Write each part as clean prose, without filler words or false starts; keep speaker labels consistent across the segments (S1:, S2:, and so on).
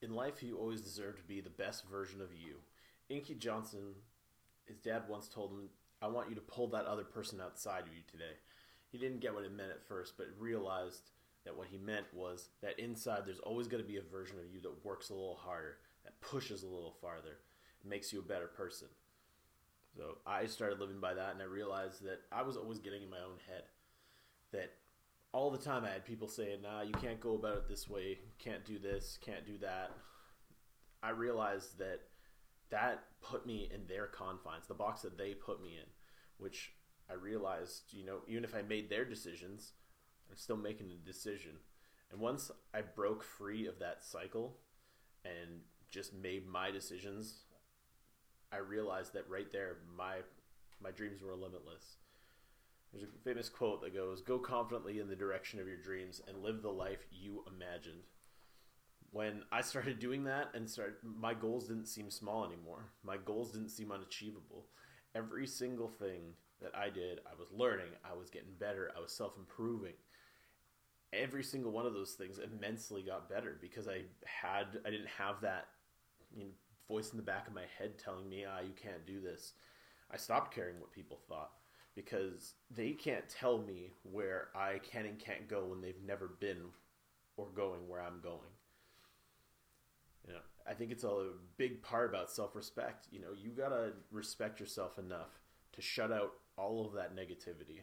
S1: In life, you always deserve to be the best version of you. Inky Johnson, his dad once told him, I want you to pull that other person outside of you today. He didn't get what it meant at first, but realized that what he meant was that inside there's always going to be a version of you that works a little harder, that pushes a little farther, makes you a better person. So I started living by that, and I realized that I was always getting in my own head. That all the time I had people saying, nah, you can't go about it this way, can't do this, can't do that. I realized that that put me in their confines, the box that they put me in, which I realized, even if I made their decisions, I'm still making a decision. And once I broke free of that cycle and just made my decisions, I realized that right there, my dreams were limitless. There's a famous quote that goes, go confidently in the direction of your dreams and live the life you imagined. When I started doing that my goals didn't seem small anymore. My goals didn't seem unachievable. Every single thing that I did, I was learning, I was getting better, I was self-improving. Every single one of those things immensely got better because I didn't have that voice in the back of my head telling me, you can't do this. I stopped caring what people thought because they can't tell me where I can and can't go when they've never been or going where I'm going. I think it's a big part about self-respect. You gotta respect yourself enough to shut out all of that negativity.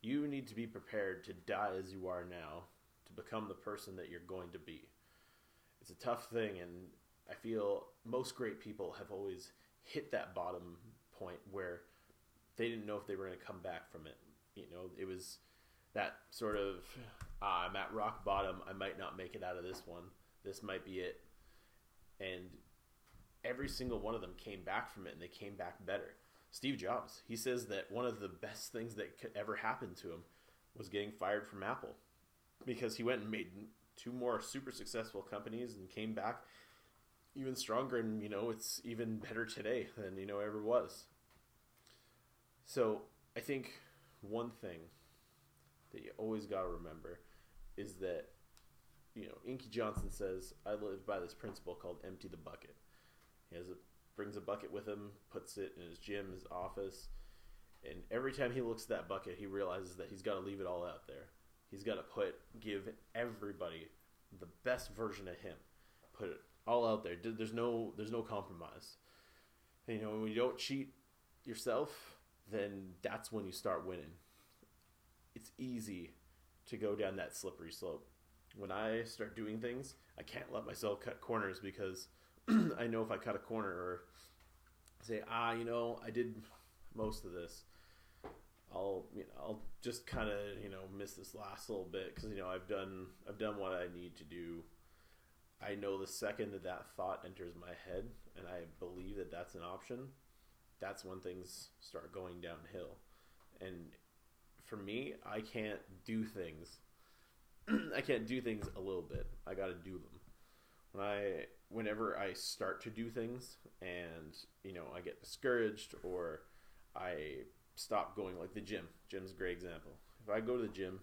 S1: You need to be prepared to die as you are now to become the person that you're going to be. It's a tough thing, and I feel most great people have always hit that bottom point where they didn't know if they were going to come back from it. It was that sort of, I'm at rock bottom, I might not make it out of this one. This might be it. And every single one of them came back from it, and they came back better. Steve Jobs, he says that one of the best things that could ever happen to him was getting fired from Apple, because he went and made 2 more super successful companies and came back even stronger, and it's even better today than ever was. So I think one thing that you always got to remember is that Inky Johnson says, I live by this principle called empty the bucket. He brings a bucket with him, puts it in his gym, his office, and every time he looks at that bucket, he realizes that he's got to leave it all out there. He's got to give everybody the best version of him. Put it all out there. There's no compromise. When you don't cheat yourself, then that's when you start winning. It's easy to go down that slippery slope. When I start doing things, I can't let myself cut corners because I know if I cut a corner or say, I did most of this, I'll just kind of miss this last little bit because I've done what I need to do. I know the second that thought enters my head and I believe that that's an option, that's when things start going downhill. And for me, I can't do things. I can't do things a little bit. I got to do them. Whenever I start to do things and I get discouraged or I stop going, like the gym. Gym's a great example. If I go to the gym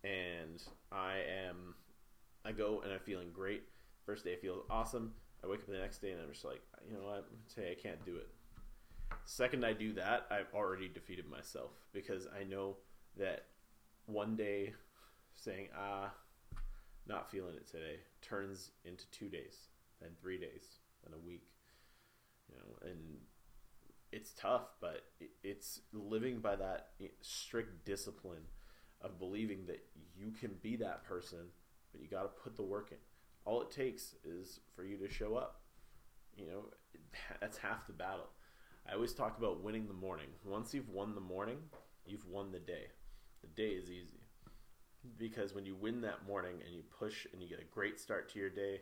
S1: and I go and I'm feeling great, first day I feel awesome. I wake up the next day and I'm just like, I can't do it. Second I do that, I've already defeated myself because I know that one day saying, not feeling it today turns into 2 days, then 3 days, then a week, and it's tough, but it's living by that strict discipline of believing that you can be that person, but you got to put the work in. All it takes is for you to show up. That's half the battle. I always talk about winning the morning. Once you've won the morning, you've won the day. The day is easy. Because when you win that morning and you push and you get a great start to your day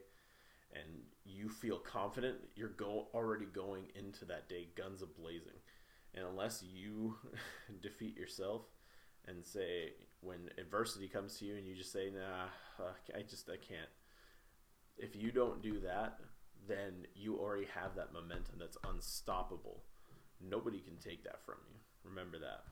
S1: and you feel confident, you're already going into that day guns a-blazing. And unless you defeat yourself and say, when adversity comes to you and you just say, nah, I can't. If you don't do that, then you already have that momentum that's unstoppable. Nobody can take that from you. Remember that.